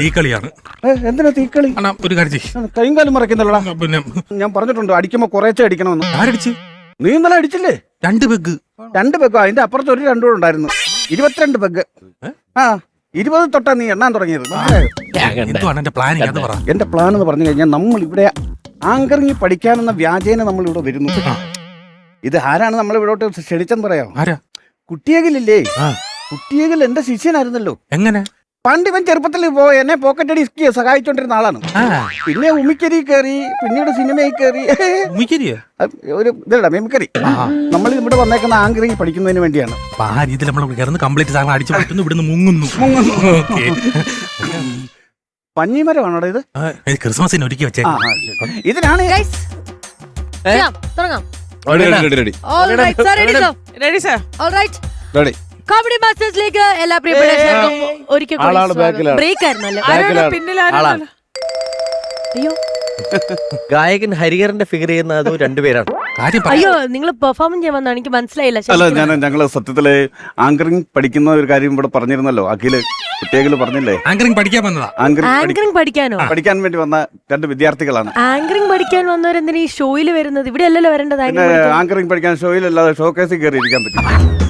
തീക്കളിയാണ്. എന്തിനാ തീക്കളി? അണ്ണാ ഒരു കാര്യം ചെയ്യ്. കൈയും കാലും മറക്കുന്നല്ലോടാ. പിന്നെ ഞാൻ പറഞ്ഞിട്ടുണ്ട് അടിക്കുമ്പോ കുറേച്ചേ അടിക്കണമെന്ന്. ആരടിച്ച്? നീ ഇന്നലെ അടിച്ചില്ലേ? 2 പെഗ്. 2 പെഗോ? അതിന്റെ അപ്പുറത്ത് ഒരു 2 കൂടെ ഉണ്ടായിരുന്നു. 22 പെഗ്. ആ 20 തൊട്ടാ നീ എണ്ണാൻ തുടങ്ങിയത്. എന്തുവാണ് എന്റെ പ്ലാനിങ്? അത് പറ. എന്റെ പ്ലാൻ എന്ന് പറഞ്ഞു കഴിഞ്ഞാൽ നമ്മൾ ഇവിടെ ആങ്കറിങ് പഠിക്കാനെന്ന വ്യാജേന നമ്മൾ ഇവിടെ വരുന്നു. ഇത് ആരാണ് നമ്മൾ ഇവിടോട്ട് ക്ഷണിച്ചെന്ന് പറയാമോ? ആരാ? കുട്ടിയകിലില്ലേ? കുട്ടിയകിൽ എന്റെ ശിഷ്യനായിരുന്നല്ലോ. എങ്ങനെ? പണ്ട് ഇവൻ ചെറുപ്പത്തിൽ എന്നെ പോക്കറ്റടി സഹായിച്ചോണ്ടിരുന്ന ആളാണ്. പിന്നെ ഉമിക്കരി കയറി, പിന്നീട് സിനിമയിൽ കയറി. ഒരു ഇതല്ല മിമിക്കറി. നമ്മൾ ഇവിടെ വന്നേക്കുന്ന ആങ്കറിങ് പഠിക്കുന്നതിന് വേണ്ടിയാണ്. ആ രീതിയിൽ നമ്മൾ കിടന്ന് കംപ്ലീറ്റ് സാധനം അടിച്ചു പറ്റുന്നു, ഇവിടുന്ന് മുങ്ങുന്നു. പഞ്ഞിമരമാണോ ഇത്? ക്രിസ്മസിന് ഒരുക്കി വെച്ചേ. ഇതിനാണ് കോമഡി മാസ്റ്റേഴ്സിലേക്ക് എല്ലാ പ്രിയപ്പെട്ടവർക്കും ഒരിക്കൽ ബ്രേക്ക് ആയിരുന്നല്ലോ. അയ്യോ ഗായകൻ ഹരിഹരന്റെ ഫിഗർ ചെയ്യുന്ന അതോ രണ്ടുപേരാണ്? അയ്യോ നിങ്ങൾ പെർഫോമൻസ് ചെയ്യാൻ വന്നാണ്, എനിക്ക് മനസ്സിലായില്ല. അല്ല, ഞങ്ങള് സത്യത്തില് ആങ്കറിങ് പഠിക്കുന്ന ഒരു കാര്യം ഇവിടെ പറഞ്ഞിരുന്നല്ലോ. അഖില് കുട്ടികൾ പറഞ്ഞില്ലേ ആങ്കറിങ് പഠിക്കാൻ വന്നതാ. ആങ്കറിങ് പഠിക്കാനോ? പഠിക്കാൻ വേണ്ടി വന്ന 2 വിദ്യാർത്ഥികളാണ്. ആങ്കറിങ് പഠിക്കാൻ വന്നവരെന്തിനാ ഈ ഷോയിൽ വരുന്നത്? ഇവിടെ അല്ലല്ലോ വരേണ്ടത്. ആങ്കറിങ് പഠിക്കാൻ ഷോയിലല്ലാതെ ഷോ കേസിൽ കയറി ഇരിക്കാൻ പറ്റും.